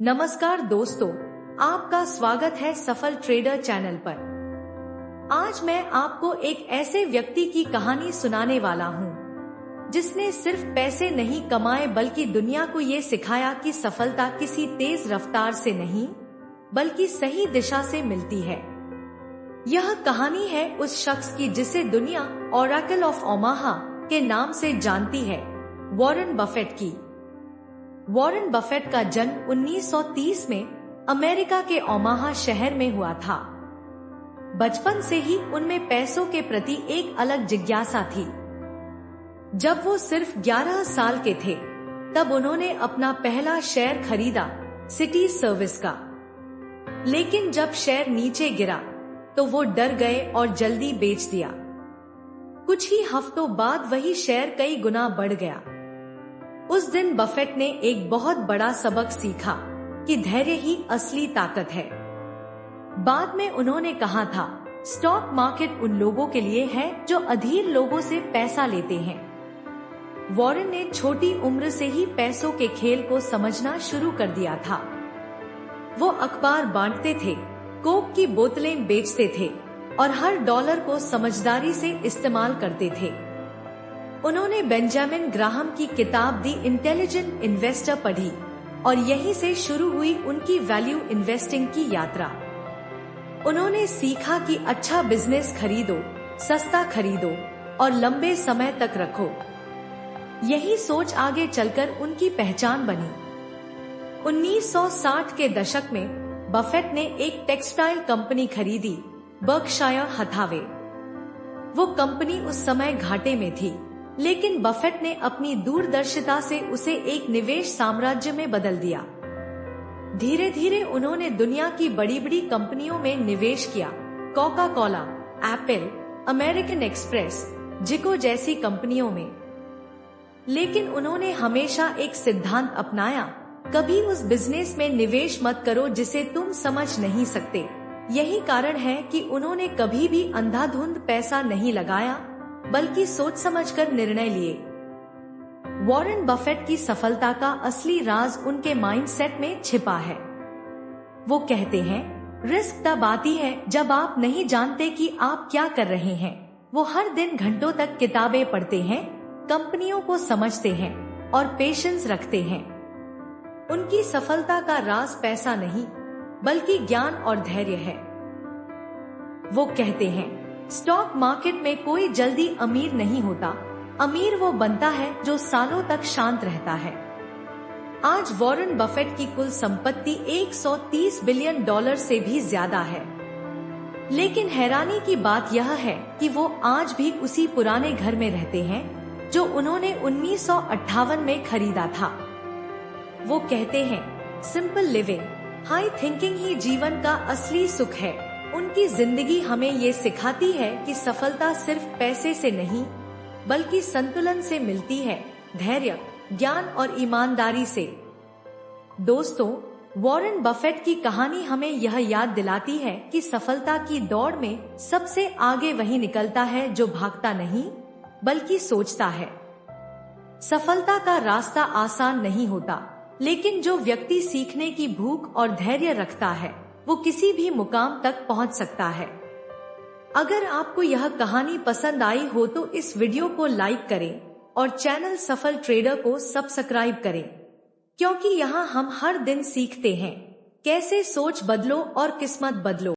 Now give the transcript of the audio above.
नमस्कार दोस्तों, आपका स्वागत है सफल ट्रेडर चैनल पर। आज मैं आपको एक ऐसे व्यक्ति की कहानी सुनाने वाला हूँ जिसने सिर्फ पैसे नहीं कमाए बल्कि दुनिया को ये सिखाया कि सफलता किसी तेज रफ्तार से नहीं बल्कि सही दिशा से मिलती है। यह कहानी है उस शख्स की जिसे दुनिया ओरेकल ऑफ ओमाहा के नाम से जानती है, वॉरेन बफेट की। वॉरेन बफेट का जन्म 1930 में अमेरिका के ओमाहा शहर में हुआ था। बचपन से ही उनमें पैसों के प्रति एक अलग जिज्ञासा थी। जब वो सिर्फ 11 साल के थे तब उन्होंने अपना पहला शेयर खरीदा, सिटी सर्विस का। लेकिन जब शेयर नीचे गिरा तो वो डर गए और जल्दी बेच दिया। कुछ ही हफ्तों बाद वही शेयर कई गुना बढ़ गया। उस दिन बफेट ने एक बहुत बड़ा सबक सीखा कि धैर्य ही असली ताकत है। बाद में उन्होंने कहा था, स्टॉक मार्केट उन लोगों के लिए है जो अधीर लोगों से पैसा लेते हैं। वॉरेन ने छोटी उम्र से ही पैसों के खेल को समझना शुरू कर दिया था। वो अखबार बांटते थे, कोक की बोतलें बेचते थे और हर डॉलर को समझदारी से इस्तेमाल करते थे। उन्होंने बेंजामिन ग्राहम की किताब दी इंटेलिजेंट इन्वेस्टर पढ़ी और यहीं से शुरू हुई उनकी वैल्यू इन्वेस्टिंग की यात्रा। उन्होंने सीखा कि अच्छा बिजनेस खरीदो, सस्ता खरीदो और लंबे समय तक रखो। यही सोच आगे चलकर उनकी पहचान बनी। 1960 के दशक में बफेट ने एक टेक्सटाइल कंपनी खरीदी, बर्कशायर हथावे। वो कंपनी उस समय घाटे में थी, लेकिन बफेट ने अपनी दूरदर्शिता से उसे एक निवेश साम्राज्य में बदल दिया। धीरे धीरे उन्होंने दुनिया की बड़ी बड़ी कंपनियों में निवेश किया, Coca Cola, Apple, American express, जिको जैसी कंपनियों में। लेकिन उन्होंने हमेशा एक सिद्धांत अपनाया, कभी उस बिजनेस में निवेश मत करो जिसे तुम समझ नहीं सकते। यही कारण है कि उन्होंने कभी भी अंधाधुंध पैसा नहीं लगाया बल्कि सोच समझकर निर्णय लिए। वॉरेन बफेट की सफलता का असली राज उनके माइंडसेट में छिपा है। वो कहते हैं, रिस्क तब आती है जब आप नहीं जानते कि आप क्या कर रहे हैं। वो हर दिन घंटों तक किताबें पढ़ते हैं, कंपनियों को समझते हैं और पेशेंस रखते हैं। उनकी सफलता का राज पैसा नहीं बल्कि ज्ञान और धैर्य है। वो कहते हैं, स्टॉक मार्केट में कोई जल्दी अमीर नहीं होता, अमीर वो बनता है जो सालों तक शांत रहता है। आज वॉरेन बफेट की कुल संपत्ति 130 बिलियन डॉलर से भी ज्यादा है। लेकिन हैरानी की बात यह है कि वो आज भी उसी पुराने घर में रहते हैं जो उन्होंने 1958 में खरीदा था। वो कहते हैं, सिंपल लिविंग, हाई थिंकिंग ही जीवन का असली सुख है। उनकी जिंदगी हमें ये सिखाती है कि सफलता सिर्फ पैसे से नहीं बल्कि संतुलन से मिलती है, धैर्य, ज्ञान और ईमानदारी से। दोस्तों, वॉरेन बफेट की कहानी हमें यह याद दिलाती है कि सफलता की दौड़ में सबसे आगे वही निकलता है जो भागता नहीं बल्कि सोचता है। सफलता का रास्ता आसान नहीं होता, लेकिन जो व्यक्ति सीखने की भूख और धैर्य रखता है वो किसी भी मुकाम तक पहुंच सकता है। अगर आपको यह कहानी पसंद आई हो तो इस वीडियो को लाइक करें और चैनल सफल ट्रेडर को सब्सक्राइब करें, क्योंकि यहाँ हम हर दिन सीखते हैं कैसे सोच बदलो और किस्मत बदलो।